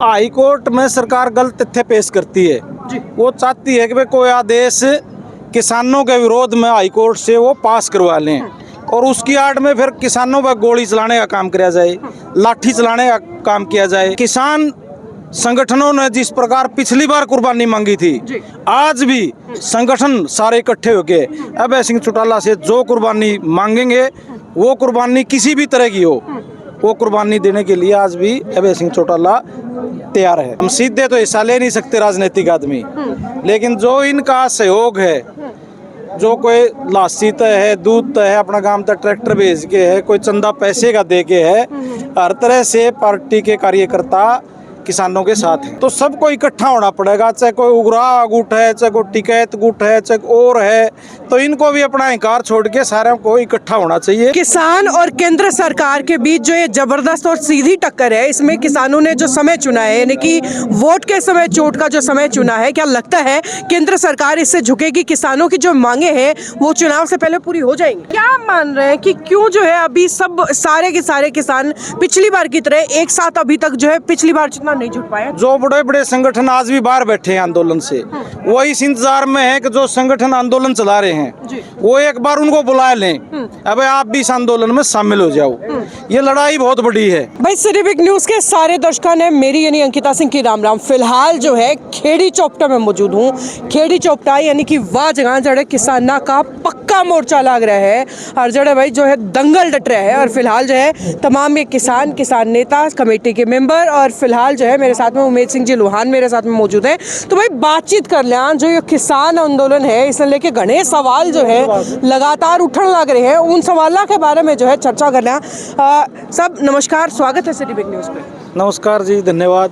High court में सरकार गलत तथ्य पेश करती है जी। वो चाहती है कि भाई कोई आदेश किसानों के विरोध में हाई कोर्ट से वो पास करवा लें और उसकी आड़ में फिर किसानों पर गोली चलाने का काम किया जाए, लाठी चलाने का काम किया जाए। किसान संगठनों ने जिस प्रकार पिछली बार कुर्बानी मांगी थी, आज भी संगठन सारे इकट्ठे होके अभय सिंह चौटाला से जो कुर्बानी मांगेंगे वो कुर्बानी किसी भी तरह की हो, वो कुर्बानी देने के लिए आज भी अभय सिंह चौटाला तैयार है। हम सीधे तो हिस्सा ले नहीं सकते राजनीतिक आदमी, लेकिन जो इनका सहयोग है, जो कोई लासी तय है, दूध तय है, अपना गांव तक ट्रैक्टर भेज के है, कोई चंदा पैसे का दे के है, हर तरह से पार्टी के कार्यकर्ता किसानों के साथ है। तो सबको इकट्ठा होना पड़ेगा, चाहे कोई उग्रा गुट है, चाहे कोई टिकैत गुट है, चाहे और है, तो इनको भी अपना अहंकार छोड़ के सारे को इकट्ठा होना चाहिए। किसान और केंद्र सरकार के बीच जो ये जबरदस्त और सीधी टक्कर है, इसमें किसानों ने जो समय चुना है, यानी कि वोट के समय चोट का जो समय चुना है, क्या लगता है केंद्र सरकार इससे झुकेगी? किसानों की जो मांगे हैं वो चुनाव से पहले पूरी हो जाएंगी? क्या मान रहे हैं कि क्यों जो है अभी सब सारे के सारे किसान पिछली बार की तरह एक साथ अभी तक जो है पिछली बार जितना नहीं जुट पाए? जो बड़े बड़े संगठन आज भी बाहर बैठे हैं आंदोलन से, वो इस इंतजार में है कि जो संगठन आंदोलन चला रहे हैं वो एक बार उनको बुला लें, अब आप भी इस आंदोलन में शामिल हो जाओ। ये लड़ाई बहुत बड़ी है भाई। सिटी बिग न्यूज के सारे दर्शकों ने मेरी यानी अंकिता सिंह की राम राम। फिलहाल जो है खेड़ी चौपटा में मौजूद हूँ। खेड़ी चौपटा यानी कि वह जगह जड़े किसाना का पक्का मोर्चा लग रहा है और जड़े भाई जो है दंगल डट रहा है। और फिलहाल जो है तमाम ये किसान नेता, कमेटी के मेंबर और फिलहाल जो है मेरे साथ में उमेद सिंह जी लोहान मेरे साथ में मौजूद है। तो भाई बातचीत कर लें, जो ये किसान आंदोलन है इसे लेके घने सवाल जो है लगातार उठन लग रहे हैं, उन सवालों के बारे में जो है चर्चा कर लें। सब नमस्कार, स्वागत है सिटी बिग न्यूज पे। नमस्कार जी, धन्यवाद।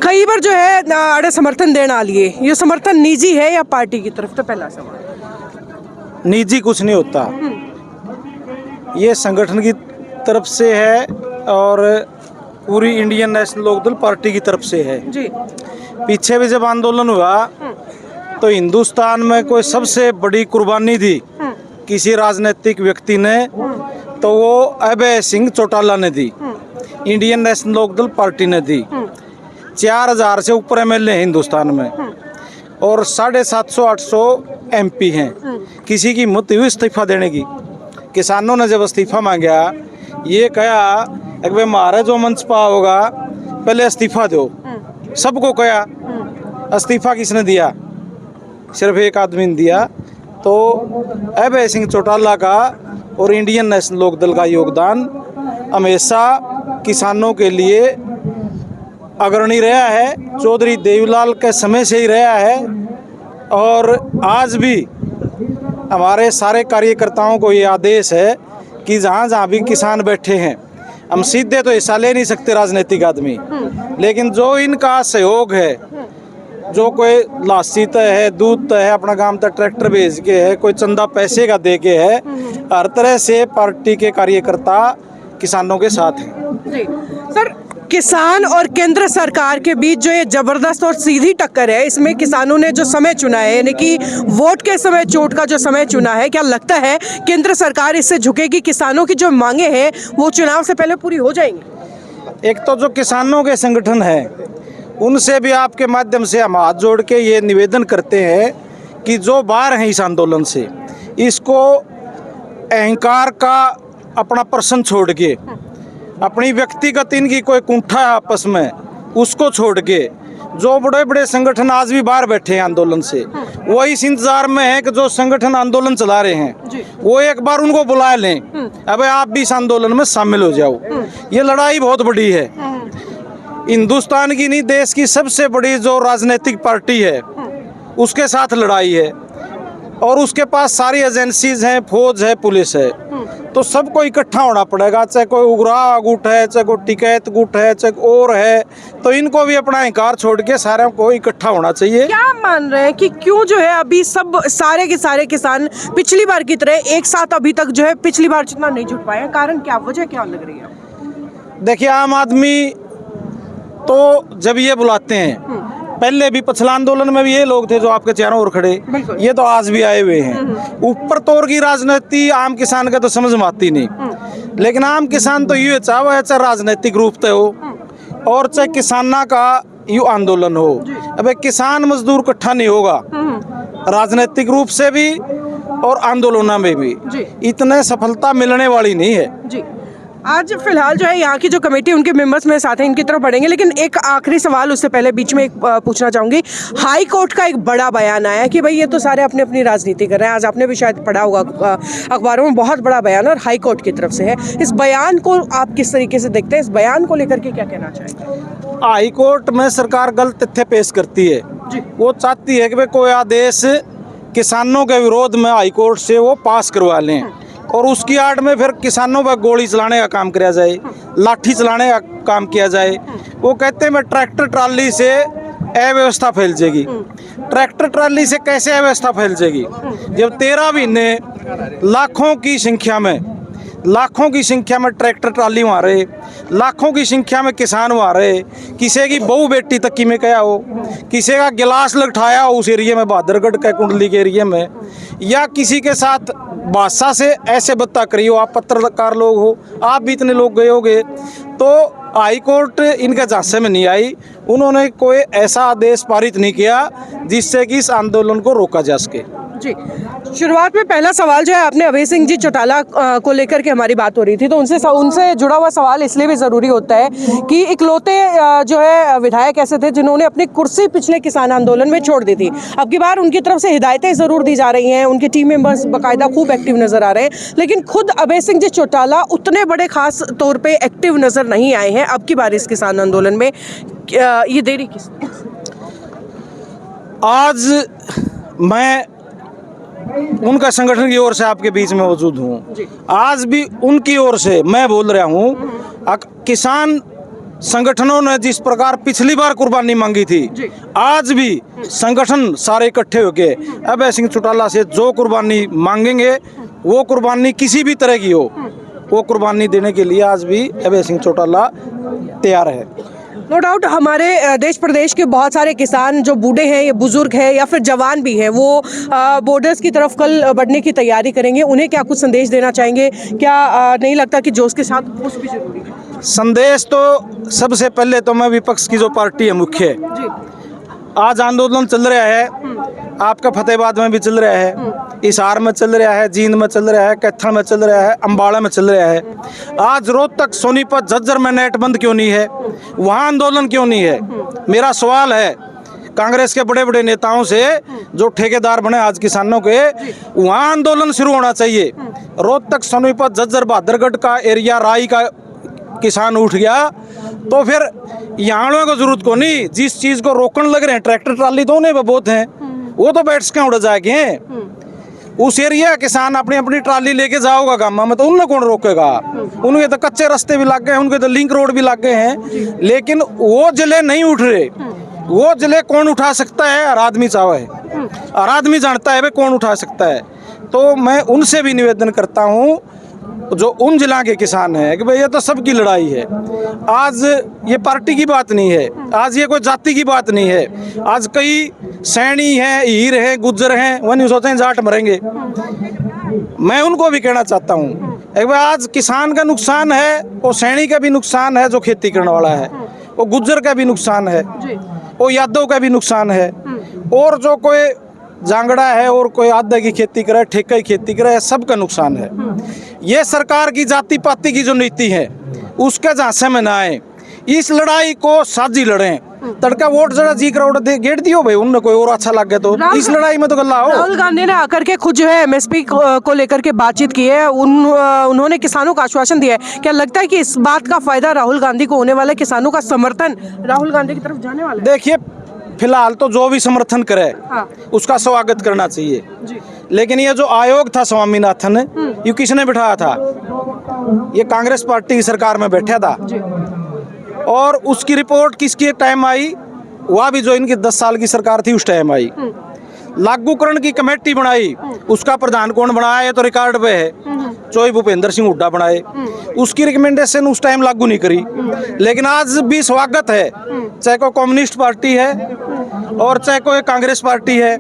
कई बार जो है अड़े समर्थन देने लिए, ये समर्थन निजी है या पार्टी की तरफ? तो पहला सवाल, निजी कुछ नहीं होता, ये संगठन की तरफ से है और पूरी इंडियन नेशनल लोकदल पार्टी की तरफ से है जी। पीछे भी जब आंदोलन हुआ तो हिंदुस्तान में कोई सबसे बड़ी कुर्बानी दी किसी राजनीतिक व्यक्ति ने, तो वो अभय सिंह चौटाला ने दी, इंडियन नेशनल लोकदल पार्टी ने दी। 4000 से ऊपर एमएलए हैं हिंदुस्तान में और 750-800 एमपी हैं। किसी की हिम्मत हुई इस्तीफा देने की? किसानों ने जब इस्तीफा मांगा, ये कहा कि भाई हमारा जो मंच पा होगा पहले इस्तीफा दो, सबको कहा। इस्तीफा किसने दिया? सिर्फ एक आदमी ने दिया। तो अभय सिंह चौटाला का और इंडियन नेशनल लोकदल का योगदान हमेशा किसानों के लिए अग्रणी रहा है, चौधरी देवीलाल के समय से ही रहा है और आज भी हमारे सारे कार्यकर्ताओं को ये आदेश है कि जहाँ जहाँ भी किसान बैठे हैं, हम सीधे तो हिस्सा ले नहीं सकते राजनीतिक आदमी, लेकिन जो इनका सहयोग है, जो कोई लासी तय है, दूध तय है, अपना गांव तक ट्रैक्टर भेज के है, कोई चंदा पैसे का दे के है, हर तरह से पार्टी के कार्यकर्ता किसानों के साथ हैं जी। सर, किसान और केंद्र सरकार के बीच जो ये जबरदस्त और सीधी टक्कर है, इसमें किसानों ने जो समय चुना है, यानी कि वोट के समय चोट का जो समय चुना है, क्या लगता है केंद्र सरकार इससे झुकेगी? किसानों की जो मांगे हैं वो चुनाव से पहले पूरी हो जाएंगी? एक तो जो किसानों के संगठन है, उनसे भी आपके माध्यम से हम हाथ जोड़ के ये निवेदन करते हैं कि जो बाहर हैं इस आंदोलन से, इसको अहंकार का अपना प्रश्न छोड़ के, अपनी व्यक्तिगत इनकी कोई कुंठा है आपस में, उसको छोड़ के, जो बड़े बड़े संगठन आज भी बाहर बैठे हैं आंदोलन से, वो इस इंतजार में है कि जो संगठन आंदोलन चला रहे हैं वो एक बार उनको बुला लें, अब आप भी इस आंदोलन में शामिल हो जाओ। ये लड़ाई बहुत बड़ी है, हिंदुस्तान की नहीं देश की सबसे बड़ी जो राजनीतिक पार्टी है उसके साथ लड़ाई है और उसके पास सारी एजेंसीज हैं, फौज है, पुलिस है। तो सबको इकट्ठा होना पड़ेगा, चाहे कोई उग्रा गुट है, चाहे कोई टिकैत गुट है, चाहे और है, तो इनको भी अपना अहंकार छोड़ के सारे को इकट्ठा होना चाहिए। क्या मान रहे हैं कि क्यों जो है अभी सब सारे के सारे किसान पिछली बार की तरह एक साथ अभी तक जो है पिछली बार जितना नहीं जुट पाए? कारण क्या, वजह क्या लग रही है? देखिए, आम आदमी तो जब ये बुलाते हैं, पहले भी पिछला आंदोलन में भी ये लोग थे जो आपके चारों ओर खड़े, ये तो आज भी आए हुए हैं। ऊपर तौर की राजनीति आम किसान का तो समझ में आती नहीं, लेकिन आम किसान तो ये चाहे राजनीतिक रूप तय हो, और चाहे किसाना का यू आंदोलन हो। अबे किसान मजदूर इकट्ठा नहीं होगा, राजनीतिक रूप से भी और आंदोलनों में भी इतने सफलता मिलने वाली नहीं है जी। आज फिलहाल जो है यहाँ की जो कमेटी उनके मेंबर्स मेरे साथ हैं, इनकी तरफ बढ़ेंगे, लेकिन एक आखिरी सवाल उससे पहले बीच में एक पूछना चाहूँगी। हाई कोर्ट का एक बड़ा बयान आया कि भाई ये तो सारे अपनी अपनी राजनीति कर रहे हैं। आज आपने भी शायद पढ़ा होगा अखबारों में, बहुत बड़ा बयान और हाई कोर्ट की तरफ से है। इस बयान को आप किस तरीके से देखते हैं? इस बयान को लेकर के क्या कहना चाहेंगे? हाई कोर्ट में सरकार गलत तथ्य पेश करती है। वो चाहती है कि भाई कोई आदेश किसानों के विरोध में हाई कोर्ट से वो पास करवा लें और उसकी आड़ में फिर किसानों पर गोली चलाने का काम किया जाए, लाठी चलाने का काम किया जाए। वो कहते हैं मैं ट्रैक्टर ट्राली से अव्यवस्था फैल जाएगी। ट्रैक्टर ट्राली से कैसे अव्यवस्था फैल जाएगी जब 13 महीने लाखों की संख्या में ट्रैक्टर ट्राली वहाँ रहे, लाखों की संख्या में किसान वहाँ रहे। किसी की बहू बेटी तक की में क्या हो, किसी का गिलास लटकाया हो उस एरिया में, बहादुरगढ़ के कुंडली के एरिया में, या किसी के साथ बादशाह से ऐसे बत्ता करी हो। आप पत्रकार लोग हो, आप भी इतने लोग गए होगे। तो हाई कोर्ट इनके झांसे में नहीं आई। उन्होंने कोई ऐसा आदेश पारित नहीं किया जिससे कि इस आंदोलन को रोका जा सके। जी, शुरुआत में पहला सवाल जो है आपने अभय सिंह जी चौटाला को लेकर के हमारी बात हो रही थी, तो उनसे जुड़ा हुआ सवाल इसलिए भी ज़रूरी होता है कि इकलौते जो है विधायक ऐसे थे जिन्होंने अपनी कुर्सी पिछले किसान आंदोलन में छोड़ दी थी। अब की बार उनकी तरफ से हिदायतें ज़रूर दी जा रही हैं, उनके टीम मेंबर्स बाकायदा खूब एक्टिव नज़र आ रहे हैं, लेकिन खुद अभय सिंह जी चौटाला उतने बड़े खास तौर पर एक्टिव नज़र नहीं आए हैं अब की बार इस किसान आंदोलन में। ये देरी किस? आज मैं उनका संगठन की ओर से आपके बीच में मौजूद हूँ। आज भी उनकी ओर से मैं बोल रहा हूँ, किसान संगठनों ने जिस प्रकार पिछली बार कुर्बानी मांगी थी, आज भी संगठन सारे इकट्ठे होके अभय सिंह चौटाला से जो कुर्बानी मांगेंगे, वो कुर्बानी किसी भी तरह की हो, वो कुर्बानी देने के लिए आज भी अभय सिंह चौटाला तैयार है। नो डाउट हमारे देश प्रदेश के बहुत सारे किसान जो बूढ़े हैं या बुजुर्ग हैं या फिर जवान भी हैं, वो बॉर्डर्स की तरफ कल बढ़ने की तैयारी करेंगे। उन्हें क्या कुछ संदेश देना चाहेंगे? क्या नहीं लगता कि जोश के साथ पुश भी जरूरी है? संदेश तो सबसे पहले तो मैं विपक्ष की जो पार्टी है मुख्य, आज आंदोलन चल रहा है, आपका फतेहाबाद में भी चल रहा है, हिसार में चल रहा है, जींद में चल रहा है, कैथल में चल रहा है, अम्बाड़ा में चल रहा है। आज रोहतक, सोनीपत, झज्जर में नेट बंद क्यों नहीं है? वहाँ आंदोलन क्यों नहीं है? मेरा सवाल है कांग्रेस के बड़े बड़े नेताओं से जो ठेकेदार बने आज किसानों के, वहाँ आंदोलन शुरू होना चाहिए। रोहतक, सोनीपत, झज्जर, बहादुरगढ़ का एरिया, राई का किसान उठ गया तो फिर यहाँ को जरूरत को नहीं। जिस चीज़ को रोकने लग रहे हैं, ट्रैक्टर ट्राली तो उन्हें बहुत हैं, वो तो बैठ के उड़ जाएंगे। उस एरिया किसान अपनी अपनी ट्राली लेके जाओगा गामा में, तो उन्हें कौन रोकेगा? उनके तो कच्चे रास्ते भी लग गए हैं, उनके तो लिंक रोड भी लग गए हैं, लेकिन वो जिले नहीं उठ रहे। वो जिले कौन उठा सकता है? हर आदमी चाहे, हर आदमी जानता है भाई कौन उठा सकता है। तो मैं उनसे भी निवेदन करता हूँ जो उन जिला के किसान हैं कि भाई ये तो सबकी लड़ाई है। आज ये पार्टी की बात नहीं है, आज ये कोई जाति की बात नहीं है। आज कई सैनी हैं, हीर हैं, गुज्जर हैं, वो नहीं सोचते हैं जाट मरेंगे। मैं उनको भी कहना चाहता हूँ एक बार, आज किसान का नुकसान है, वो सैनी का भी नुकसान है जो खेती करने वाला है, वो गुज्जर का भी नुकसान है, वो यादव का भी नुकसान है, और जो कोई जांगड़ा है और कोई आधा की खेती करे, ठेका की खेती करे, सबका नुकसान है। ये सरकार की जाति पाति की जो नीति है उसके झांसे में ना आए, इस लड़ाई को साझी लड़ें। तड़का वोट जरा जी करोड़ दे गेट दियो भाई, उनने कोई और अच्छा लग गया तो इस लड़ाई में तो गल्ला हो। राहुल गांधी ने आकर के खुद जो है एमएसपी को लेकर के बातचीत की है, उन्होंने किसानों का आश्वासन दिया है। क्या लगता है कि इस बात का फायदा राहुल गांधी को होने वाला है? किसानों का समर्थन राहुल गांधी की तरफ जाने वाला है? देखिए, फिलहाल तो जो भी समर्थन करे उसका स्वागत करना चाहिए, लेकिन ये जो आयोग था स्वामीनाथन, ये किसने बिठाया था? ये कांग्रेस पार्टी की सरकार में बैठा था, और उसकी रिपोर्ट किसकी टाइम आई? वह भी जो इनकी 10 साल की सरकार थी उस टाइम आई। लागूकरण की कमेटी बनाई, उसका प्रधान कौन बनाया? ये तो रिकॉर्ड पे है, चौधरी भूपेंद्र सिंह हुड्डा बनाए। उसकी रिकमेंडेशन उस टाइम लागू नहीं करी, लेकिन आज भी स्वागत है, चाहे कोई कम्युनिस्ट पार्टी है और चाहे कोई कांग्रेस पार्टी है,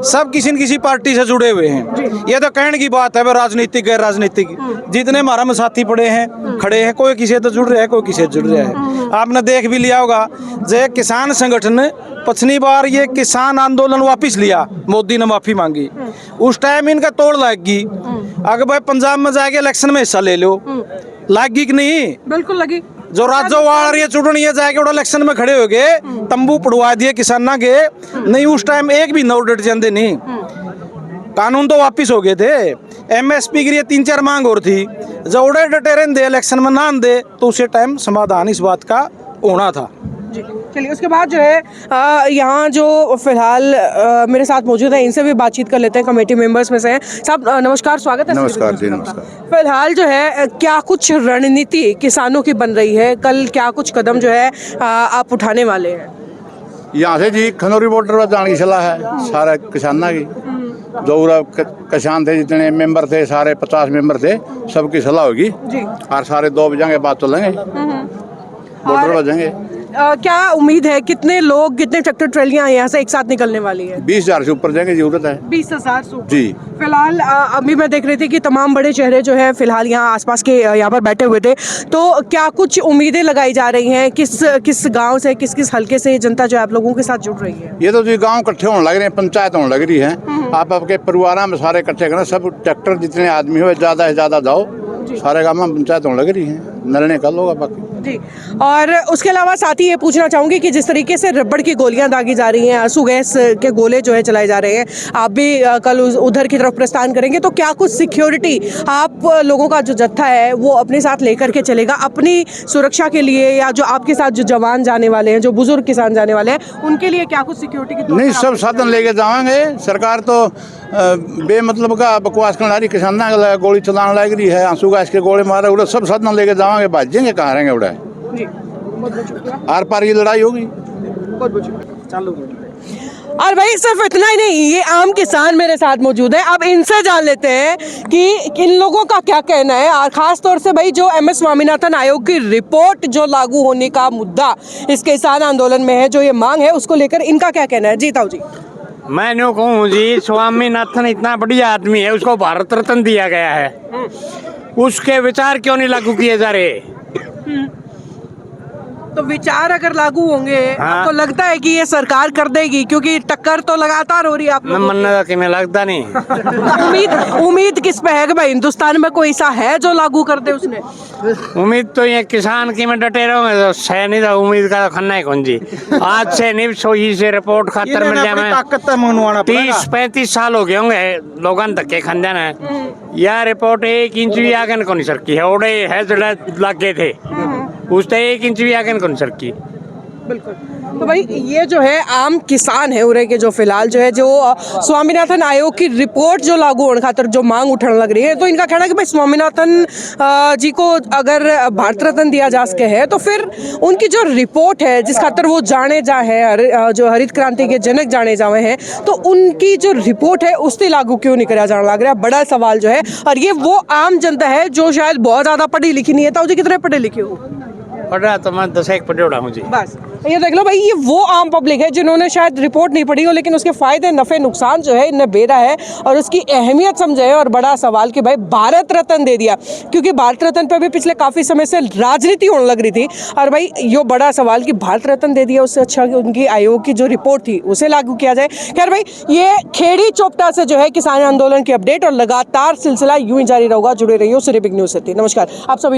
सब किसी न किसी पार्टी से जुड़े हुए हैं। ये तो कहने की बात है, राजनीतिक गैर राजनीतिक, जितने हमारा में साथी पड़े हैं खड़े हैं, कोई किसी से जुड़ रहा है, कोई किसी से जुड़ रहा है। आपने देख भी लिया होगा, जो किसान संगठन पिछली बार ये किसान आंदोलन वापस लिया, मोदी ने माफी मांगी, उस टाइम इनका तोड़ लगी। अगर भाई पंजाब में जाके इलेक्शन में हिस्सा ले लो, लगी कि नहीं? बिल्कुल लगी। जो राज्यवाल ये चुड़नी है जाके वो इलेक्शन में खड़े हो गए, तंबू पड़वा दिए किसाना के, नहीं उस टाइम एक भी नोट जाते नहीं, कानून तो वापिस हो गए थे। एमएसपी के लिए 3-4 मांग और थी, जो उड़े डटे रहने दे, इलेक्शन में ना दे, तो उसी टाइम समाधान इस बात का होना था। चलिए, उसके बाद जो है यहाँ जो फिलहाल मेरे साथ मौजूद है, इनसे भी बातचीत कर लेते हैं, कमेटी मेंबर्स में से हैं। साहब नमस्कार, स्वागत है। नमस्कार जी, नमस्कार। फिलहाल जो है क्या कुछ रणनीति किसानों की बन रही है, कल क्या कुछ कदम जो है आप उठाने वाले हैं? यहाँ से जी खनौरी बॉर्डर पर जाने की सलाह है सारे किसानों की। जो किसान थे, जितने मेंबर थे, सारे 50 मेंबर थे, सबकी सलाह होगी जी। और सारे 2 बजेंगे, बात तो लेंगे, बॉर्डर पर जाएंगे। क्या उम्मीद है, कितने लोग, कितने ट्रैक्टर ट्रैलियां यहाँ से एक साथ निकलने वाली है? 20,000 से ऊपर जाएंगे, जरूरत है 20,000 से जी। फिलहाल अभी मैं देख रही थी कि तमाम बड़े चेहरे जो है फिलहाल यहाँ आसपास के यहाँ पर बैठे हुए थे, तो क्या कुछ उम्मीदें लगाई जा रही हैं? किस गांव से, किस हल्के से जनता जो है आप लोगों के साथ जुड़ रही है? ये तो जी गांव इकट्ठे होने लग रहे हैं, पंचायत होने लग रही है। आप आपके परिवार में सारे इकट्ठे करना, सब ट्रैक्टर जितने आदमी हो ज़्यादा से ज़्यादा जाओ, सारे गाँव में पंचायत होने लग रही है, निर्णय कर लो बाकी जी। और उसके अलावा साथ ही ये पूछना चाहूँगी कि जिस तरीके से रबड़ की गोलियां दागी जा रही हैं, आंसू गैस के गोले जो है चलाए जा रहे हैं, आप भी कल उधर की तरफ प्रस्थान करेंगे, तो क्या कुछ सिक्योरिटी आप लोगों का जो जत्था है वो अपने साथ लेकर के चलेगा अपनी सुरक्षा के लिए, या जो आपके साथ जो जवान जाने वाले हैं, जो बुजुर्ग किसान जाने वाले हैं, उनके लिए क्या कुछ सिक्योरिटी की? नहीं, सब साधन लेके जाएंगे। सरकार तो बेमतलब का बकवास करना रही, किसाना गोली चलाने लग रही है, आंसू गैस के गोले मारे, उड़े सब साधन लेके जाएंगे, भाजेंगे कहाँ रहेंगे उड़े जी। बहुत शुक्रिया। आर पार की लड़ाई होगी। बहुत शुक्रिया। चालू। और भाई सिर्फ इतना ही नहीं, ये आम किसान मेरे साथ मौजूद है, अब इनसे जान लेते हैं कि इन लोगों का क्या कहना है, और खास तौर से भाई जो एमएस स्वामीनाथन आयोग की रिपोर्ट जो लागू होने का मुद्दा इस किसान आंदोलन में है, जो ये मांग है, उसको लेकर इनका क्या कहना है? जीताऊ जी। मैं यूँ कहूँ जी, स्वामीनाथन इतना बढ़िया आदमी है, उसको भारत रत्न दिया गया है, उसके विचार क्यों नहीं लागू किए जा रहे? तो विचार अगर लागू होंगे, हाँ। आपको लगता है कि ये सरकार कर देगी? क्योंकि टक्कर तो लगातार हो रही है आप लोगों मन कि मैं लगता नहीं। उम्मीद किस पे है कि भाई हिंदुस्तान में कोई ऐसा है जो लागू कर दे उसने? उम्मीद तो ये किसान की में डटे रहोगे तो सह नहीं था, उम्मीद का खन्ना है कौन जी। आज से नहीं सोई से रिपोर्ट खातर मिल जाए, 30-35 साल हो गए होंगे लोगों धक्के खान जाना है। यह रिपोर्ट 1 इंच भी आगे कौन सरकी है, ओडे है जो लगे थे उससे 1 इंच भी आगे कौन सरकी। बिल्कुल। तो भाई ये जो है आम किसान है उरे के, जो फिलहाल जो है जो स्वामीनाथन आयोग की रिपोर्ट जो लागू होने खातर जो मांग उठने लग रही है, तो इनका कहना है कि भाई स्वामीनाथन जी को अगर भारत रत्न दिया जा सके है, तो फिर उनकी जो रिपोर्ट है जिस खातर वो जाने जा है, जो हरित क्रांति के जनक जाने जावे हैं, तो उनकी जो रिपोर्ट है उससे लागू क्यों नहीं करा जाने लग रहा है? बड़ा सवाल जो है, और ये वो आम जनता है जो शायद बहुत ज्यादा पढ़ी लिखी नहीं है। ताऊ जी कितने पढ़े लिखे हो? पढ़ा तो मैं 10 एक पढ़ा हूँ जी। बस ये देख लो भाई, ये वो आम पब्लिक है जिन्होंने शायद रिपोर्ट नहीं पढ़ी हो, लेकिन उसके फायदे नफे नुकसान जो है इन्हें बेरा है और उसकी अहमियत समझे है। और बड़ा सवाल कि भाई भारत रत्न दे दिया, क्योंकि भारत रत्न पे भी पिछले काफी समय से राजनीति होने लग रही थी, और भाई ये बड़ा सवाल कि भारत रत्न दे दिया, उससे अच्छा कि उनकी आयोग की जो रिपोर्ट थी उसे लागू किया जाए। खैर भाई, ये खेड़ी चोपटा से जो है किसान आंदोलन की अपडेट, और लगातार सिलसिला यूं ही जारी रहेगा। जुड़े रहिए सिरे बिग न्यूज़ से। नमस्कार आप सभी।